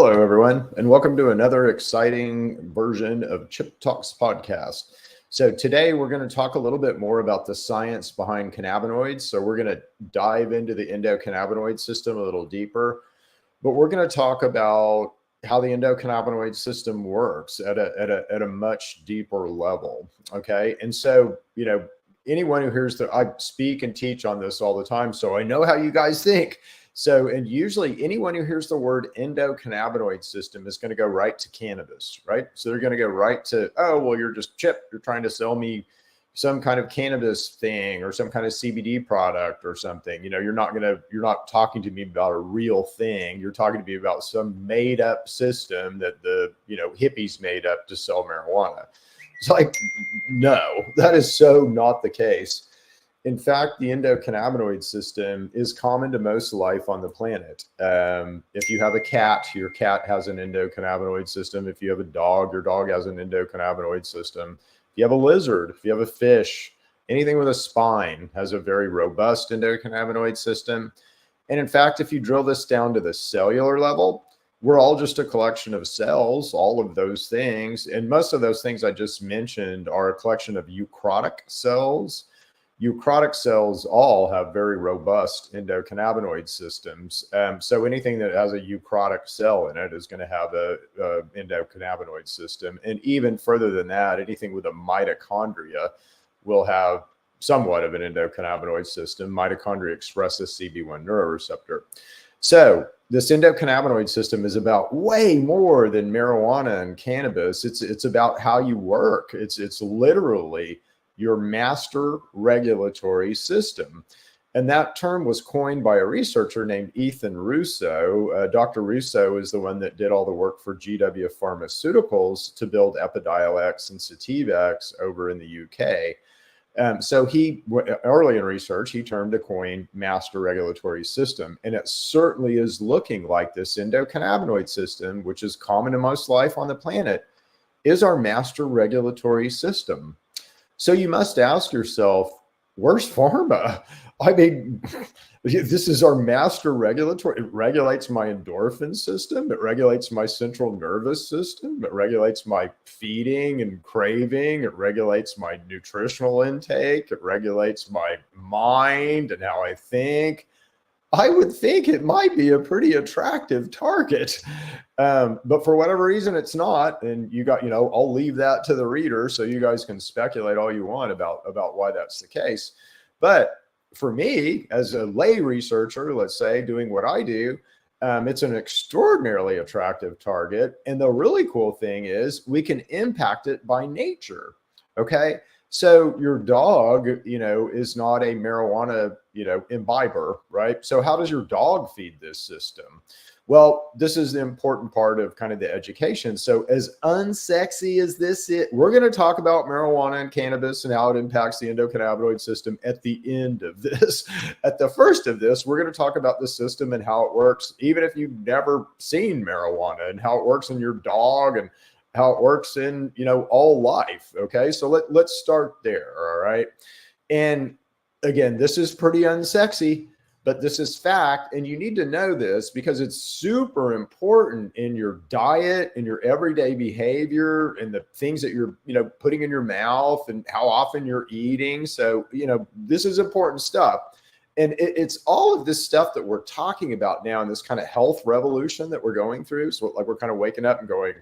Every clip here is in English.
Hello, everyone, and welcome to another exciting version of Chip Talks podcast. So today we're going to talk a little bit more about the science behind cannabinoids. So we're going to dive into the endocannabinoid system a little deeper, but we're going to talk about how the endocannabinoid system works at a much deeper level. Okay, and so anyone who hears that I speak and teach on this all the time, so I know how you guys think. So, and usually anyone who hears the word endocannabinoid system is going to go right to cannabis, right? So they're going to go right to, oh, well, you're just Chip, you're trying to sell me some kind of cannabis thing or some kind of CBD product or something. You're not talking to me about a real thing. You're talking to me about some made up system that the, hippies made up to sell marijuana. It's like, no, that is so not the case. In fact, the endocannabinoid system is common to most life on the planet. If you have a cat, your cat has an endocannabinoid system. If you have a dog, your dog has an endocannabinoid system. If you have a lizard, if you have a fish, anything with a spine has a very robust endocannabinoid system. And in fact, if you drill this down to the cellular level, we're all just a collection of cells, all of those things. And most of those things I just mentioned are a collection of eukaryotic cells. Eukaryotic cells all have very robust endocannabinoid systems. So anything that has a eukaryotic cell in it is going to have a endocannabinoid system. And even further than that, anything with a mitochondria will have somewhat of an endocannabinoid system. Mitochondria express the CB1 neuroreceptor. So this endocannabinoid system is about way more than marijuana and cannabis. It's about how you work. It's literally your master regulatory system. And that term was coined by a researcher named Ethan Russo. Dr. Russo is the one that did all the work for GW Pharmaceuticals to build Epidiolex and Sativex over in the UK. So he, early in research, he termed the coin master regulatory system. And it certainly is looking like this endocannabinoid system, which is common to most life on the planet, is our master regulatory system. So you must ask yourself, where's pharma? I mean, this is our master regulatory. It regulates my endorphin system. It regulates my central nervous system. It regulates my feeding and craving. It regulates my nutritional intake. It regulates my mind and how I think. I would think it might be a pretty attractive target. But for whatever reason, it's not. And I'll leave that to the reader so you guys can speculate all you want about why that's the case. But for me, as a lay researcher, let's say, doing what I do, it's an extraordinarily attractive target. And the really cool thing is we can impact it by nature. Okay. So your dog, is not a marijuana, imbiber, right? So how does your dog feed this system? Well, this is the important part of kind of the education. So as unsexy as this is, we're going to talk about marijuana and cannabis and how it impacts the endocannabinoid system at the end of this. At the first of this, we're going to talk about the system and how it works, even if you've never seen marijuana, and how it works in your dog and how it works in, all life. Okay. So let's start there. All right. And again, this is pretty unsexy, but this is fact. And you need to know this because it's super important in your diet, in your everyday behavior, and the things that you're, putting in your mouth and how often you're eating. So, this is important stuff. And it's all of this stuff that we're talking about now in this kind of health revolution that we're going through. So like we're kind of waking up and going,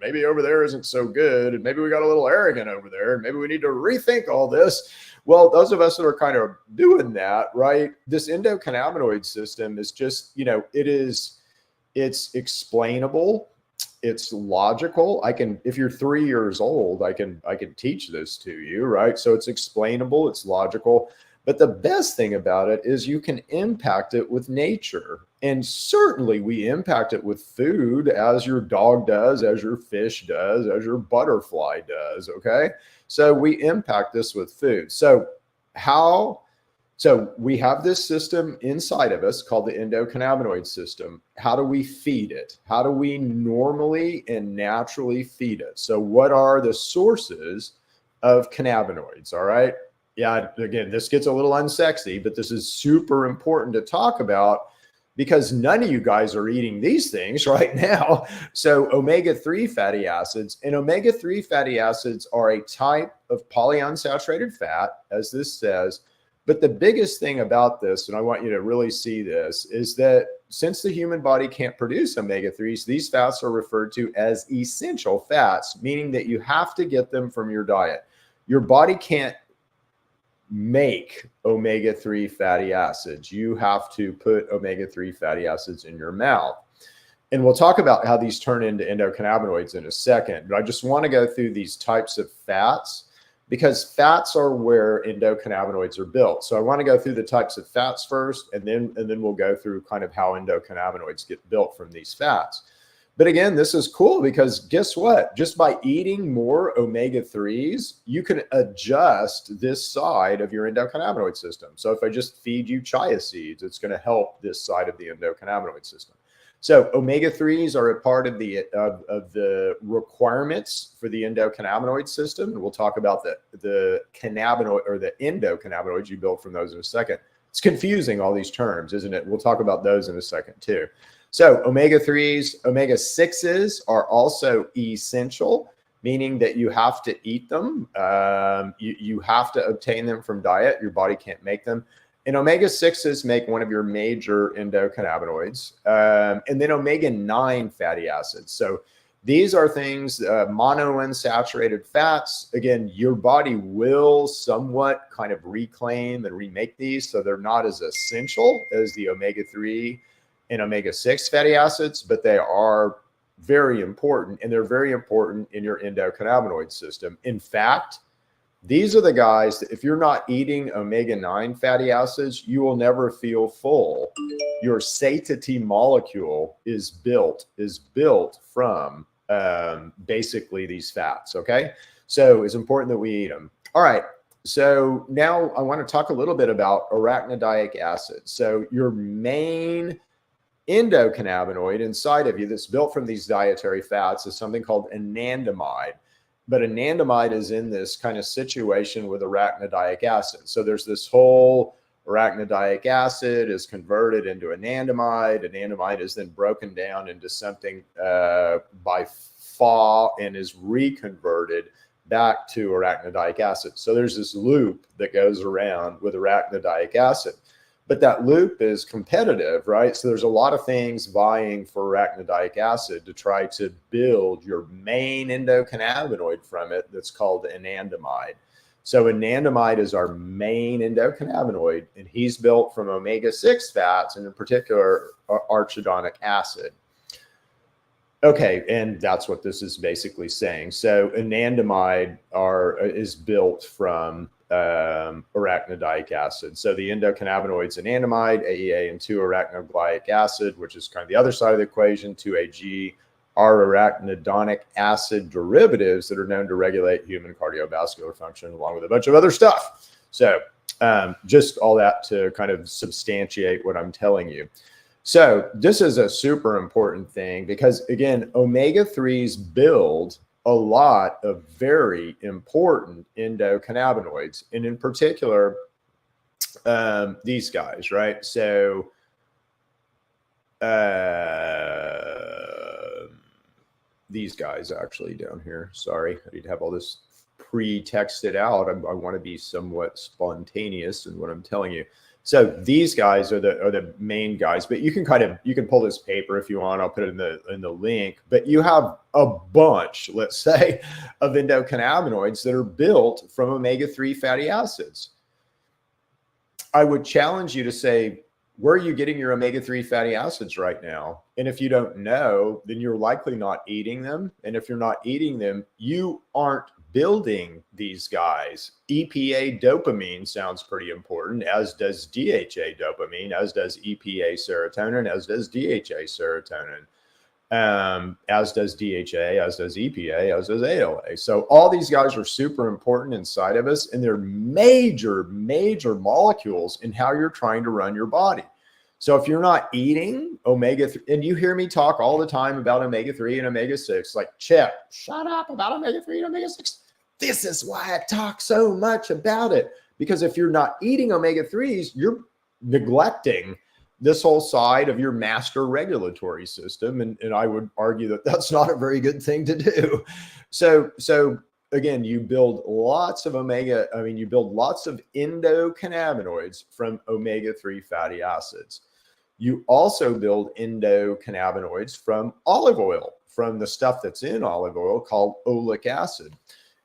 maybe over there isn't so good. And maybe we got a little arrogant over there. And maybe we need to rethink all this. Well, those of us that are kind of doing that, right? This endocannabinoid system is just, it's explainable. It's logical. If you're 3 years old, I can teach this to you, right? So it's explainable. It's logical. But the best thing about it is you can impact it with nature. And certainly we impact it with food, as your dog does, as your fish does, as your butterfly does. Okay. So we impact this with food. So we have this system inside of us called the endocannabinoid system. How do we feed it? How do we normally and naturally feed it? So what are the sources of cannabinoids? All right. Yeah, again, this gets a little unsexy, but this is super important to talk about because none of you guys are eating these things right now. So omega-3 fatty acids, and omega-3 fatty acids are a type of polyunsaturated fat, as this says. But the biggest thing about this, and I want you to really see this, is that since the human body can't produce omega-3s, these fats are referred to as essential fats, meaning that you have to get them from your diet. Your body can't make omega-3 fatty acids. You have to put omega-3 fatty acids in your mouth. And we'll talk about how these turn into endocannabinoids in a second. But I just want to go through these types of fats, because fats are where endocannabinoids are built. So I want to go through the types of fats first, and then we'll go through kind of how endocannabinoids get built from these fats. But again, this is cool because guess what? Just by eating more omega-3s, you can adjust this side of your endocannabinoid system. So if I just feed you chia seeds, it's going to help this side of the endocannabinoid system. So omega-3s are a part of the requirements for the endocannabinoid system. And we'll talk about the cannabinoid or the endocannabinoids you build from those in a second. It's confusing, all these terms, isn't it? We'll talk about those in a second too. So omega-3s, omega-6s are also essential, meaning that you have to eat them. You have to obtain them from diet. Your body can't make them. And omega-6s make one of your major endocannabinoids. And then omega-9 fatty acids. So these are things, monounsaturated fats. Again, your body will somewhat kind of reclaim and remake these, so they're not as essential as the omega-3 and omega-6 fatty acids, but they are very important, and they're very important in your endocannabinoid system. In fact, these are the guys that if you're not eating omega-9 fatty acids, you will never feel full. Your satiety molecule is built from basically these fats, okay? So it's important that we eat them. All right, so now I want to talk a little bit about arachidonic acid. So your main endocannabinoid inside of you that's built from these dietary fats is something called anandamide. But anandamide is in this kind of situation with arachidonic acid. So there's this whole arachidonic acid is converted into anandamide. Anandamide is then broken down into something by Fa and is reconverted back to arachidonic acid. So there's this loop that goes around with arachidonic acid. But that loop is competitive, right? So there's a lot of things vying for arachidonic acid to try to build your main endocannabinoid from it that's called anandamide. So anandamide is our main endocannabinoid, and he's built from omega-6 fats, and in particular, arachidonic acid. Okay, and that's what this is basically saying. So anandamide is built from arachidonic acid. So the endocannabinoids anandamide, AEA, and 2-arachidonic acid, which is kind of the other side of the equation, 2-AG, are arachidonic acid derivatives that are known to regulate human cardiovascular function, along with a bunch of other stuff. So just all that to kind of substantiate what I'm telling you. So this is a super important thing because, again, omega-3s build a lot of very important endocannabinoids, and in particular, these guys, right? So these guys actually down here. Sorry, I need to have all this pre-texted out. I want to be somewhat spontaneous in what I'm telling you. So these guys are the main guys, but you can pull this paper if you want. I'll put it in the link. But you have a bunch, let's say, of endocannabinoids that are built from omega-3 fatty acids. I would challenge you to say, where are you getting your omega-3 fatty acids right now? And if you don't know, then you're likely not eating them. And if you're not eating them, you aren't building these guys. EPA dopamine sounds pretty important, as does DHA dopamine, as does EPA serotonin, as does DHA serotonin, as does DHA, as does EPA, as does ALA. So all these guys are super important inside of us, and they're major, major molecules in how you're trying to run your body. So if you're not eating omega-3, and you hear me talk all the time about omega-3 and omega-6, like, Chip, shut up about omega-3 and omega-6. This is why I talk so much about it. Because if you're not eating omega-3s, you're neglecting this whole side of your master regulatory system. And I would argue that that's not a very good thing to do. So again, you build lots of you build lots of endocannabinoids from omega-3 fatty acids. You also build endocannabinoids from olive oil, from the stuff that's in olive oil called oleic acid.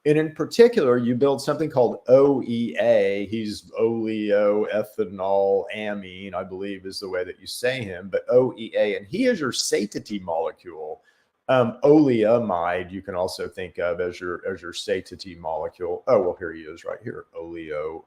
And in particular, you build something called OEA. He's oleoethanol amine, I believe is the way that you say him, but OEA. And he is your satiety molecule. Oleamide, you can also think of as your satiety molecule. Oh, well, here he is right here, oleoethanol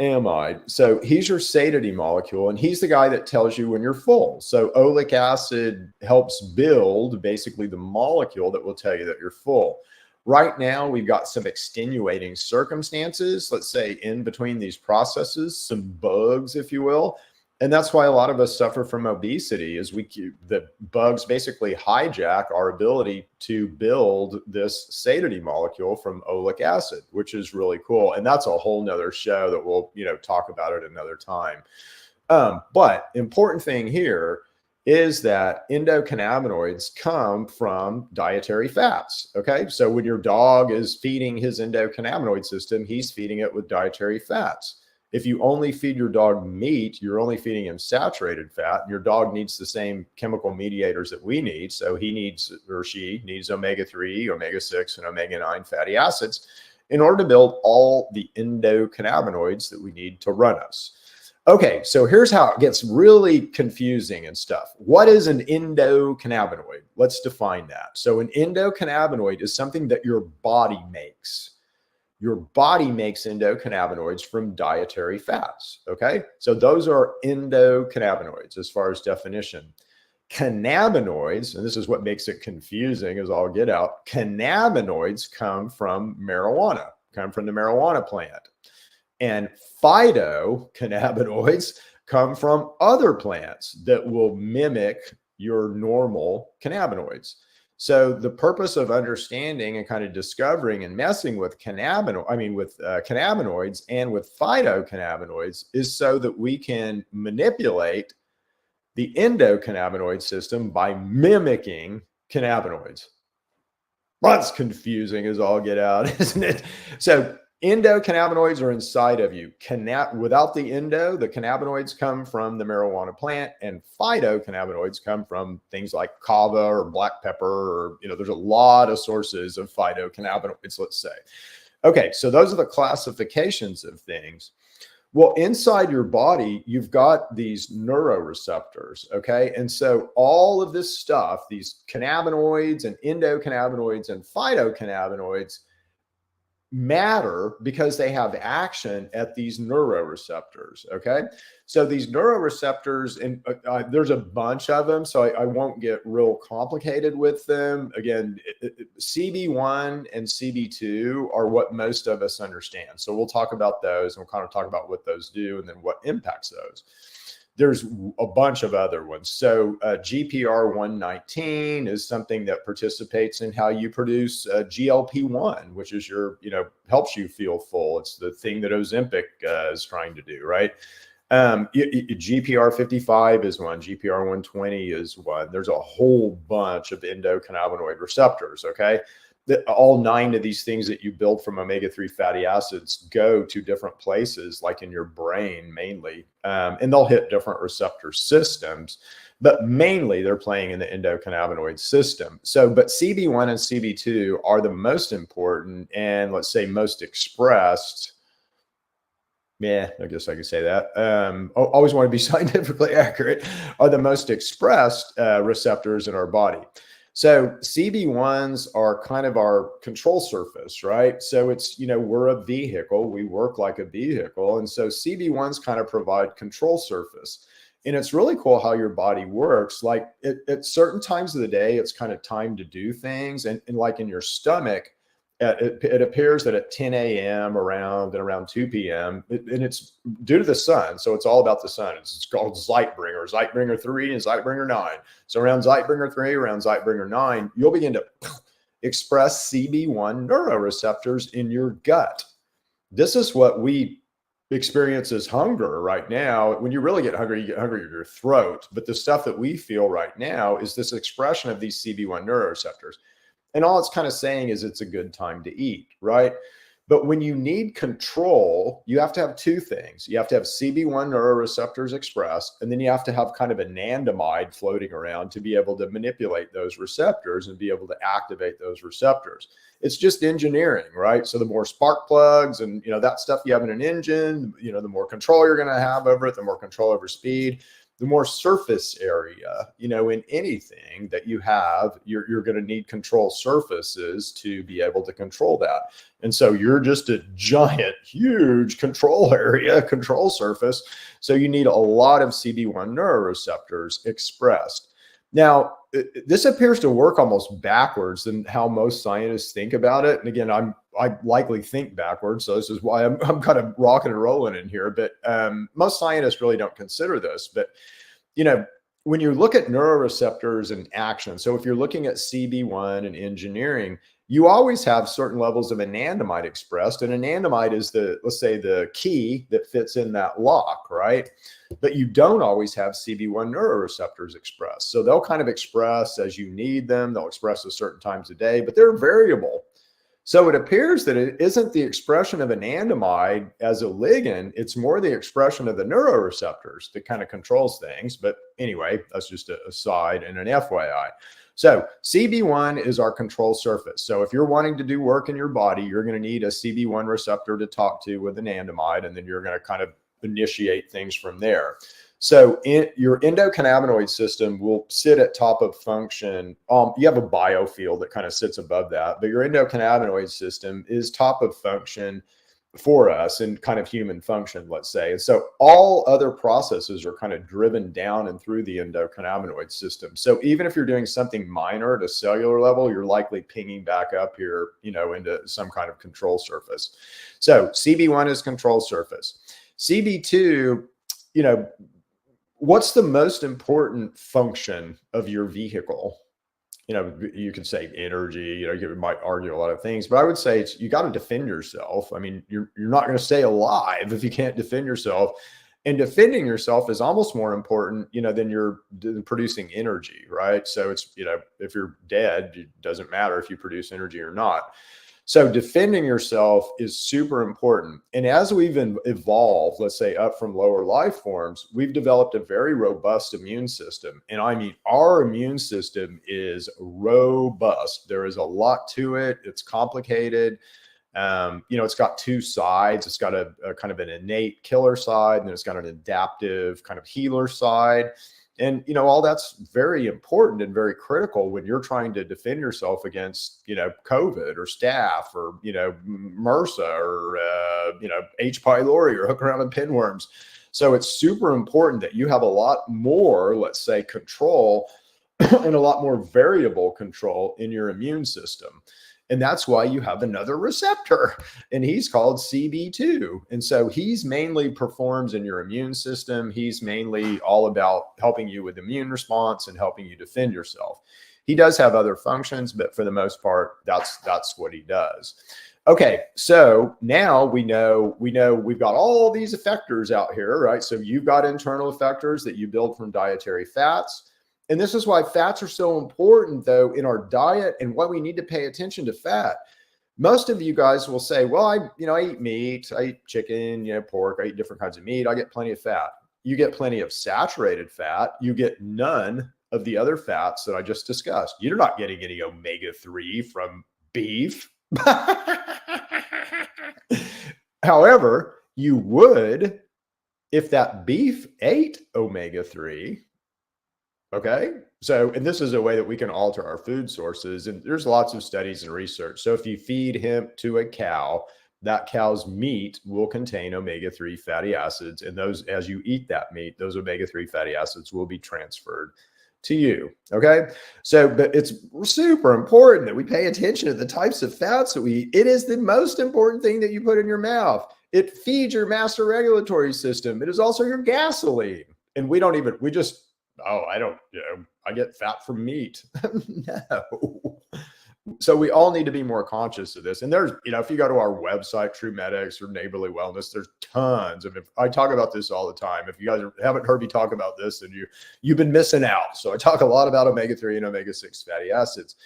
amide. So he's your satiety molecule, and he's the guy that tells you when you're full. So oleic acid helps build basically the molecule that will tell you that you're full. Right now, we've got some extenuating circumstances, let's say in between these processes, some bugs, if you will. And that's why a lot of us suffer from obesity, is the bugs basically hijack our ability to build this satiety molecule from oleic acid, which is really cool. And that's a whole nother show that we'll, talk about at another time. But important thing here is that endocannabinoids come from dietary fats. Okay. So when your dog is feeding his endocannabinoid system, he's feeding it with dietary fats. If you only feed your dog meat, you're only feeding him saturated fat. Your dog needs the same chemical mediators that we need. So he needs, or she needs, omega-3, omega-6, and omega-9 fatty acids in order to build all the endocannabinoids that we need to run us. Okay, so here's how it gets really confusing and stuff. What is an endocannabinoid? Let's define that. So an endocannabinoid is something that your body makes. Your body makes endocannabinoids from dietary fats, okay? So those are endocannabinoids as far as definition. Cannabinoids, and this is what makes it confusing as all get out, cannabinoids come from marijuana, come from the marijuana plant. And phytocannabinoids come from other plants that will mimic your normal cannabinoids. So the purpose of understanding and kind of discovering and messing with cannabinoids and with phytocannabinoids is so that we can manipulate the endocannabinoid system by mimicking cannabinoids. That's confusing as all get out, isn't it? So endocannabinoids are inside of you. Without the endo, the cannabinoids come from the marijuana plant, and phytocannabinoids come from things like kava or black pepper, or, there's a lot of sources of phytocannabinoids, let's say. Okay, so those are the classifications of things. Well, inside your body, you've got these neuroreceptors, okay? And so all of this stuff, these cannabinoids and endocannabinoids and phytocannabinoids, matter because they have action at these neuroreceptors. Okay. So these neuroreceptors, and there's a bunch of them, so I won't get real complicated with them. Again, CB1 and CB2 are what most of us understand. So we'll talk about those, and we'll kind of talk about what those do and then what impacts those. There's a bunch of other ones. So GPR119 is something that participates in how you produce GLP-1, which is helps you feel full. It's the thing that Ozempic is trying to do, right? GPR55 is one. GPR120 is one. There's a whole bunch of endocannabinoid receptors, okay? All 9 of these things that you build from omega-3 fatty acids go to different places, like in your brain mainly, and they'll hit different receptor systems, but mainly they're playing in the endocannabinoid system. So, but CB1 and CB2 are the most important and, let's say, most expressed. Yeah, I guess I could say that. Always want to be scientifically accurate. Are the most expressed receptors in our body. So CB1s are kind of our control surface, right? So it's, we're a vehicle, we work like a vehicle. And so CB1s kind of provide control surface. And it's really cool how your body works. Like at certain times of the day, it's kind of time to do things. And like in your stomach, it appears that at 10 a.m. around 2 p.m. And it's due to the sun. So it's all about the sun. It's called Zeitbringer 3 and Zeitbringer 9. So around Zeitbringer 3, around Zeitbringer 9, you'll begin to express CB1 neuroreceptors in your gut. This is what we experiences hunger right now. When you really get hungry, you get hungry in your throat. But the stuff that we feel right now is this expression of these CB1 neuroreceptors. And all it's kind of saying is it's a good time to eat, right? But when you need control, you have to have two things. You have to have CB1 neuroreceptors expressed, and then you have to have kind of an anandamide floating around to be able to manipulate those receptors and be able to activate those receptors. It's just engineering, right? So the more spark plugs and that stuff you have in an engine, the more control you're going to have over it, the more control over speed, the more surface area, in anything that you have, you're going to need control surfaces to be able to control that. And so you're just a giant, huge control area, control surface. So you need a lot of CB1 neuroreceptors expressed. Now, this appears to work almost backwards than how most scientists think about it. And again, I likely think backwards, so this is why I'm kind of rocking and rolling in here. But most scientists really don't consider this. But when you look at neuroreceptors and action, so if you're looking at CB1 and engineering, you always have certain levels of anandamide expressed, and anandamide is let's say the key that fits in that lock, right? But you don't always have CB1 neuroreceptors expressed. So they'll kind of express as you need them. They'll express at certain times a day, but they're variable. So it appears that it isn't the expression of anandamide as a ligand. It's more the expression of the neuroreceptors that kind of controls things. But anyway, that's just a aside and an FYI. So CB1 is our control surface. So if you're wanting to do work in your body, you're going to need a CB1 receptor to talk to with anandamide, and then you're going to kind of initiate things from there. So your endocannabinoid system will sit at top of function. You have a biofield that kind of sits above that, but your endocannabinoid system is top of function for us in kind of human function, let's say. And so all other processes are kind of driven down and through the endocannabinoid system. So even if you're doing something minor at a cellular level, you're likely pinging back up here, into some kind of control surface. So CB1 is control surface. CB2, what's the most important function of your vehicle? You could say energy, you might argue a lot of things, but I would say you got to defend yourself. I mean, you're not going to stay alive if you can't defend yourself. And defending yourself is almost more important, than you're producing energy, right? So it's, if you're dead, it doesn't matter if you produce energy or not. So defending yourself is super important. And as we've evolved, let's say up from lower life forms, we've developed a very robust immune system. And I mean, our immune system is robust. There is a lot to it. It's complicated. It's got two sides. It's got a kind of an innate killer side, and then it's got an adaptive kind of healer side. And, all that's very important and very critical when you're trying to defend yourself against, COVID or staph or, MRSA or, H. pylori or hook around and pinworms. So it's super important that you have a lot more, let's say, control and a lot more variable control in your immune system. And that's why you have another receptor, and he's called CB2. And so he's mainly performs in your immune system. He's mainly all about helping you with immune response and helping you defend yourself. He does have other functions, but for the most part, that's what he does. Okay, so now we know we've got all these effectors out here, right? So you've got internal effectors that you build from dietary fats. And this is why fats are so important, though, in our diet and why we need to pay attention to fat. Most of you guys will say, well, I eat meat, I eat chicken, pork, I eat different kinds of meat. I get plenty of fat. You get plenty of saturated fat. You get none of the other fats that I just discussed. You're not getting any omega-3 from beef. However, you would if that beef ate omega-3. Okay. So, and this is a way that we can alter our food sources. And there's lots of studies and research. So if you feed hemp to a cow, that cow's meat will contain omega-3 fatty acids. And those, as you eat that meat, those omega-3 fatty acids will be transferred to you. Okay. So, but it's super important that we pay attention to the types of fats that we eat. It is the most important thing that you put in your mouth. It feeds your master regulatory system. It is also your gasoline. And we just, I don't, I get fat from meat. No. So we all need to be more conscious of this. And there's, if you go to our website, True Medics or Neighborly Wellness, there's tons of, I talk about this all the time. If you guys haven't heard me talk about this, then you've been missing out. So I talk a lot about omega-3 and omega-6 fatty acids.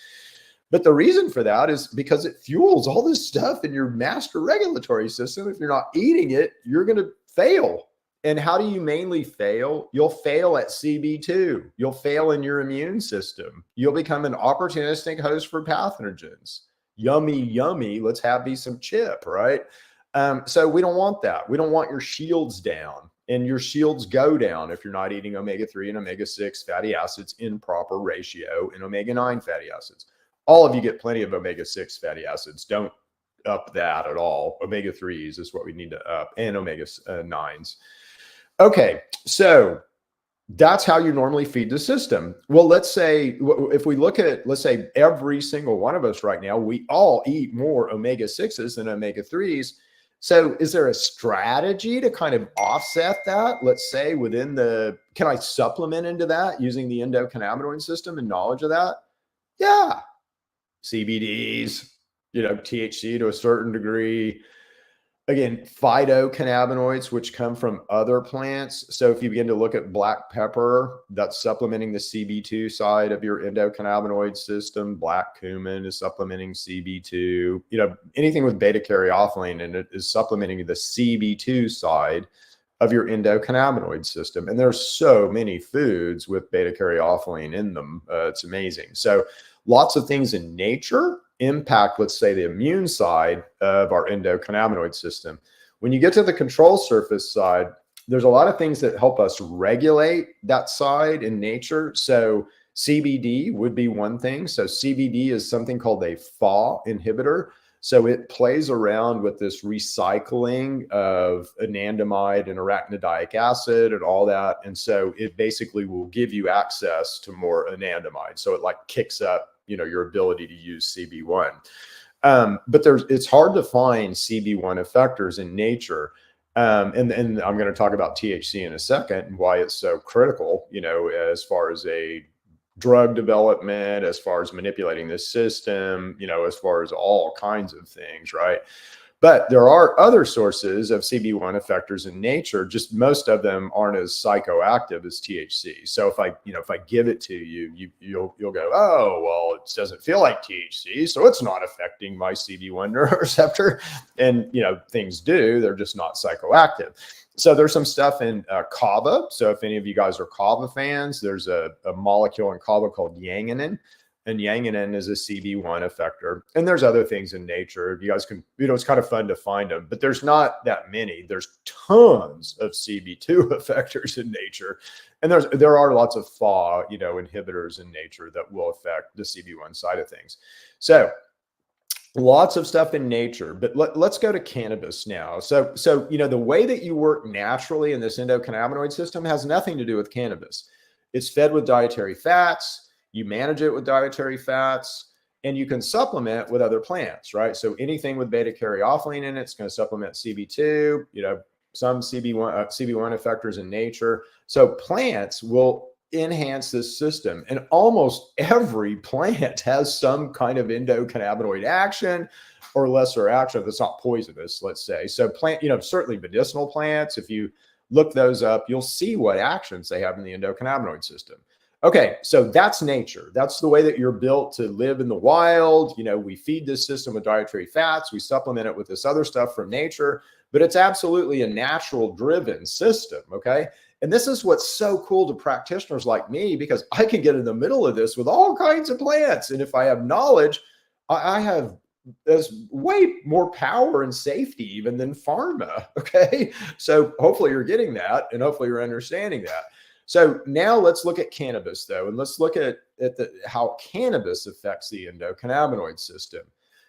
But the reason for that is because it fuels all this stuff in your master regulatory system. If you're not eating it, you're going to fail. And how do you mainly fail? You'll fail at CB2. You'll fail in your immune system. You'll become an opportunistic host for pathogens. Yummy, yummy. Let's have me some chip, right? So we don't want that. We don't want your shields down. And your shields go down if you're not eating omega-3 and omega-6 fatty acids in proper ratio and omega-9 fatty acids. All of you get plenty of omega-6 fatty acids. Don't up that at all. Omega-3s is what we need to up, and omega-9s. Okay, so that's how you normally feed the system. Well, let's say if we look at, let's say every single one of us right now, we all eat more omega-6s than omega-3s. So is there a strategy to kind of offset that? Let's say can I supplement into that using the endocannabinoid system and knowledge of that? Yeah. CBDs, THC to a certain degree. Again, phytocannabinoids, which come from other plants. So if you begin to look at black pepper, that's supplementing the CB2 side of your endocannabinoid system. Black cumin is supplementing CB2. Anything with beta-caryophyllene in it is supplementing the CB2 side of your endocannabinoid system. And there's so many foods with beta-caryophyllene in them. It's amazing. So lots of things in nature impact, let's say, the immune side of our endocannabinoid system. When you get to the control surface side, there's a lot of things that help us regulate that side in nature. So CBD would be one thing. So CBD is something called a FAW inhibitor. So it plays around with this recycling of anandamide and arachidonic acid and all that. And so it basically will give you access to more anandamide. So it kicks up your ability to use CB1. But it's hard to find CB1 effectors in nature. And I'm going to talk about THC in a second and why it's so critical, as far as a drug development, as far as manipulating the system, as far as all kinds of things, right? But there are other sources of CB1 effectors in nature. Just most of them aren't as psychoactive as THC. So if I give it to you, you'll go, oh, well, it doesn't feel like THC, so it's not affecting my CB1 neuroreceptor. And things do; they're just not psychoactive. So there's some stuff in kava. So if any of you guys are kava fans, there's a molecule in kava called yanganin. And yanganin is a CB1 effector. And there's other things in nature. You guys can, it's kind of fun to find them, but there's not that many. There's tons of CB2 effectors in nature. And there are lots of FAW, inhibitors in nature that will affect the CB1 side of things. So lots of stuff in nature, but let's go to cannabis now. So the way that you work naturally in this endocannabinoid system has nothing to do with cannabis. It's fed with dietary fats. You manage it with dietary fats, and you can supplement with other plants, right? So anything with beta-caryophyllene in it's going to supplement CB2, some CB1 effectors in nature. So plants will enhance this system, and almost every plant has some kind of endocannabinoid action or lesser action that's not poisonous, let's say. So certainly medicinal plants, if you look those up, you'll see what actions they have in the endocannabinoid system. Okay, so that's nature. That's the way that you're built to live in the wild. We feed this system with dietary fats. We supplement it with this other stuff from nature, but it's absolutely a natural driven system, okay? And this is what's so cool to practitioners like me, because I can get in the middle of this with all kinds of plants. And if I have knowledge, I have there's way more power and safety even than pharma, okay? So hopefully you're getting that, and hopefully you're understanding that. So now let's look at cannabis, though, and let's look at how cannabis affects the endocannabinoid system.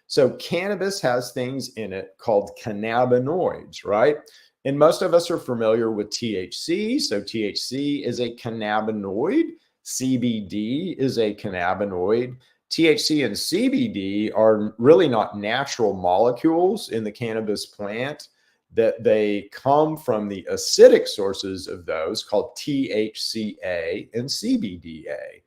So cannabis has things in it called cannabinoids, right? And most of us are familiar with THC. So THC is a cannabinoid. CBD is a cannabinoid. THC and CBD are really not natural molecules in the cannabis plant. That they come from the acidic sources of those called THCA and CBDA.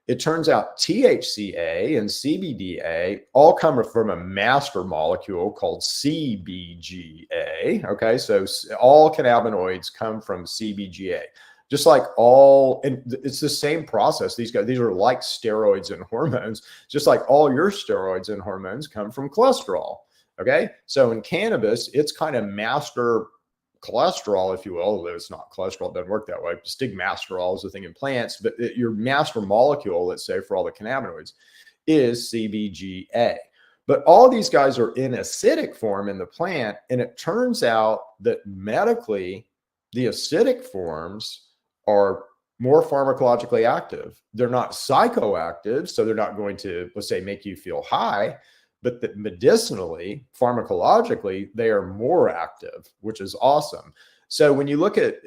It turns out THCA and CBDA all come from a master molecule called CBGA. Okay, so all cannabinoids come from CBGA. Just like all, and it's the same process. These are like steroids and hormones, just like all your steroids and hormones come from cholesterol. Okay, so in cannabis, it's kind of master cholesterol, if you will, although it's not cholesterol, it doesn't work that way. Stigmasterol is the thing in plants, but your master molecule, let's say for all the cannabinoids, is CBGA. But all these guys are in acidic form in the plant, and it turns out that medically, the acidic forms are more pharmacologically active. They're not psychoactive, so they're not going to, let's say, make you feel high, but that medicinally, pharmacologically, they are more active, which is awesome. So when you look at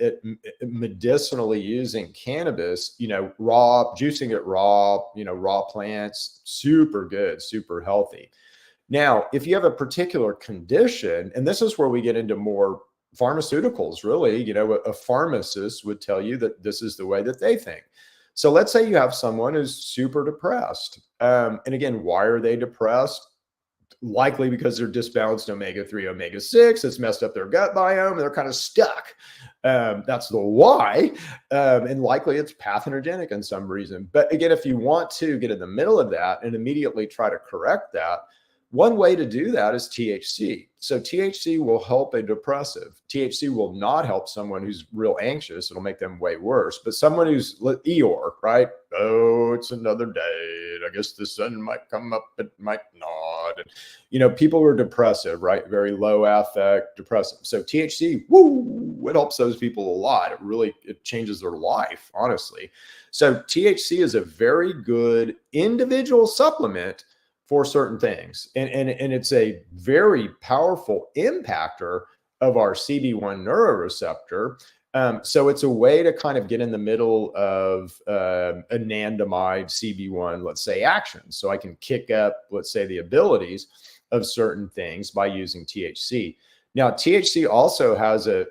medicinally using cannabis, juicing it raw, raw plants, super good, super healthy. Now, if you have a particular condition, and this is where we get into more pharmaceuticals, really, a pharmacist would tell you that this is the way that they think. So let's say you have someone who's super depressed. And again, why are they depressed? Likely because they're disbalanced omega-3, omega-6. It's messed up their gut biome, and they're kind of stuck. That's the why. And likely it's pathogenic in some reason. But again, if you want to get in the middle of that and immediately try to correct that, one way to do that is THC. So THC will help a depressive. THC will not help someone who's real anxious. It'll make them way worse. But someone who's Eeyore, right? Oh, it's another day. I guess the sun might come up, it might not. And, people who are depressive, right? Very low affect, depressive. So THC, it helps those people a lot. It changes their life, honestly. So THC is a very good individual supplement for certain things. And it's a very powerful impactor of our CB1 neuroreceptor. So it's a way to kind of get in the middle of anandamide CB1, let's say, action. So I can kick up, let's say, the abilities of certain things by using THC. Now, THC also has this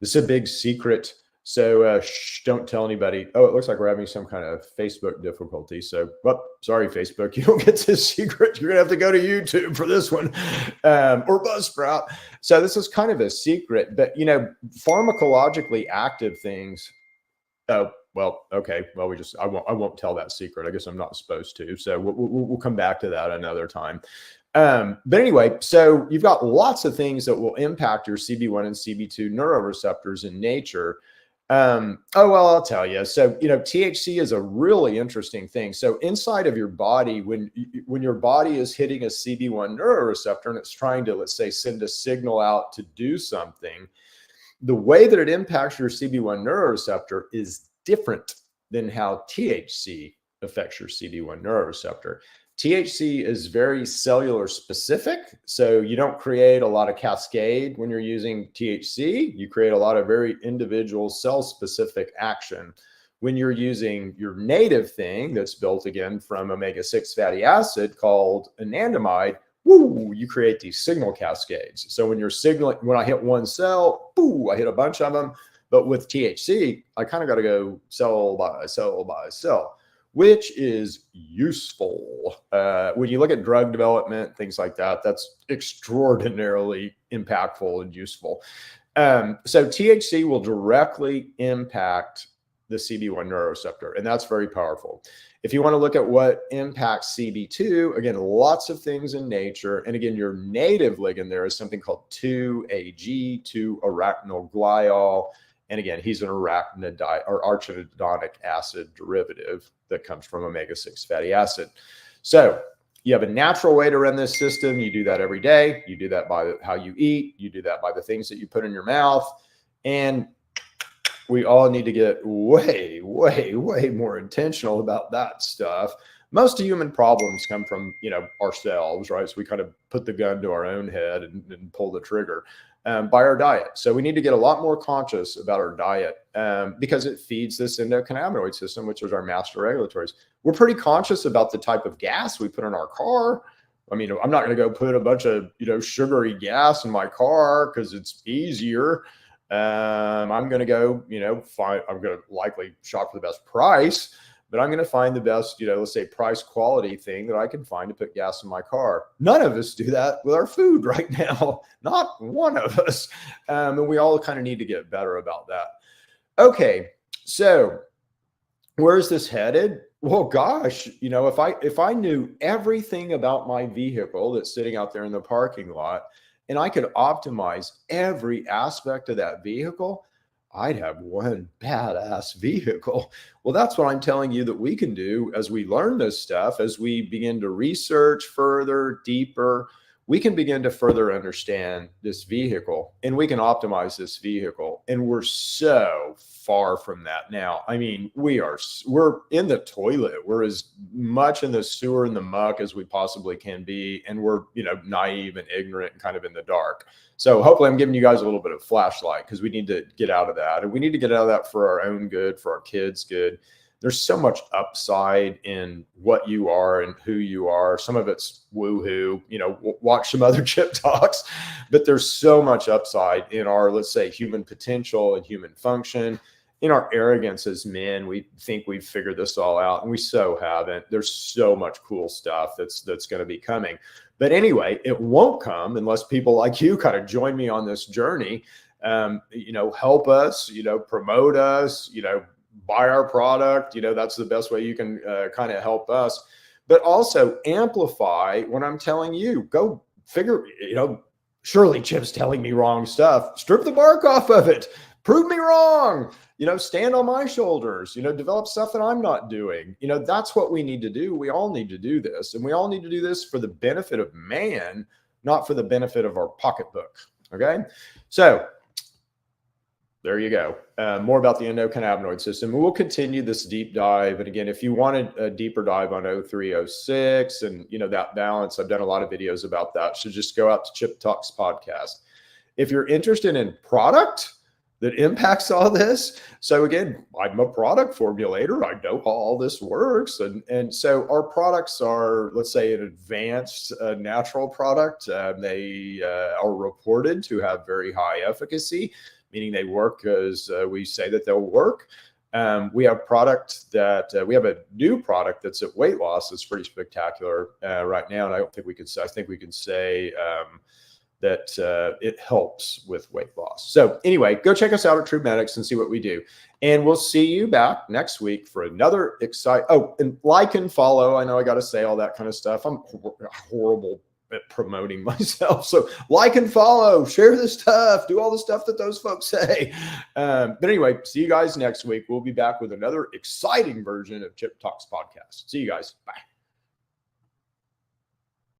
is a big secret. So don't tell anybody. Oh, it looks like we're having some kind of Facebook difficulty. So, sorry, Facebook, you don't get this secret. You're going to have to go to YouTube for this one, or Buzzsprout. So this is kind of a secret, but pharmacologically active things. Oh, well, okay. Well, I won't tell that secret. I guess I'm not supposed to. So we'll come back to that another time. But anyway, so you've got lots of things that will impact your CB1 and CB2 neuroreceptors in nature. I'll tell you. So, THC is a really interesting thing. So inside of your body, when your body is hitting a CB1 neuroreceptor and it's trying to, let's say, send a signal out to do something, the way that it impacts your CB1 neuroreceptor is different than how THC affects your CB1 neuroreceptor. THC is very cellular specific. So you don't create a lot of cascade when you're using THC. You create a lot of very individual cell specific action. When you're using your native thing that's built again from omega-6 fatty acid called anandamide, you create these signal cascades. So when I hit one cell, I hit a bunch of them. But with THC, I kind of got to go cell by cell by cell, which is useful. When you look at drug development, things like that, that's extraordinarily impactful and useful. So THC will directly impact the CB1 neuroreceptor, and that's very powerful. If you want to look at what impacts CB2, again, lots of things in nature. And again, your native ligand there is something called 2-AG, 2-arachidoniol. And again, he's an arachidonic acid derivative that comes from omega-6 fatty acid. So you have a natural way to run this system. You do that every day. You do that by how you eat. You do that by the things that you put in your mouth. And we all need to get way, way, way more intentional about that stuff. Most human problems come from, ourselves, right? So we kind of put the gun to our own head and pull the trigger by our diet. So we need to get a lot more conscious about our diet because it feeds this endocannabinoid system, which is our master regulators. We're pretty conscious about the type of gas we put in our car. I mean, I'm not going to go put a bunch of, sugary gas in my car because it's easier. I'm going to go, I'm going to likely shop for the best price. but I'm going to find the best, let's say price quality thing that I can find to put gas in my car. None of us do that with our food right now. Not one of us. And we all kind of need to get better about that. Okay. So where's this headed? Well, gosh, if I knew everything about my vehicle that's sitting out there in the parking lot, and I could optimize every aspect of that vehicle, I'd have one badass vehicle. Well, that's what I'm telling you that we can do as we learn this stuff, as we begin to research further, deeper. We can begin to further understand this vehicle, and we can optimize this vehicle. And we're so far from that now. I mean, we're in the toilet. We're as much in the sewer and the muck as we possibly can be. And we're, naive and ignorant and kind of in the dark. So hopefully I'm giving you guys a little bit of flashlight, because we need to get out of that. And we need to get out of that for our own good, for our kids' good. There's so much upside in what you are and who you are. Some of it's woohoo, watch some other chip talks, but there's so much upside in our, let's say, human potential and human function. In our arrogance as men, we think we've figured this all out, and we so haven't. There's so much cool stuff that's going to be coming. But anyway, it won't come unless people like you kind of join me on this journey. Help us, promote us, buy our product. That's the best way you can kind of help us, but also amplify what I'm telling you. Go figure, surely Chip's telling me wrong stuff. Strip the bark off of it. Prove me wrong. Stand on my shoulders, develop stuff that I'm not doing. That's what we need to do. We all need to do this, and we all need to do this for the benefit of man, not for the benefit of our pocketbook. Okay. So there you go. More about the endocannabinoid system. And we'll continue this deep dive. And again, if you wanted a deeper dive on 0306 and, that balance, I've done a lot of videos about that. So just go out to Chip Talks podcast. If you're interested in product that impacts all this. So again, I'm a product formulator. I know how all this works. And so our products are, let's say, an advanced natural product. They are reported to have very high efficacy, meaning they work as we say that they'll work. We have we have a new product that's at weight loss that's pretty spectacular right now. And I think we can say that it helps with weight loss. So anyway, go check us out at True Medics and see what we do. And we'll see you back next week for another and like and follow. I know I got to say all that kind of stuff. I'm horrible at promoting myself. So like and follow, share this stuff, do all the stuff that those folks say. But anyway, see you guys next week. We'll be back with another exciting version of Chip Talks podcast. See you guys. Bye.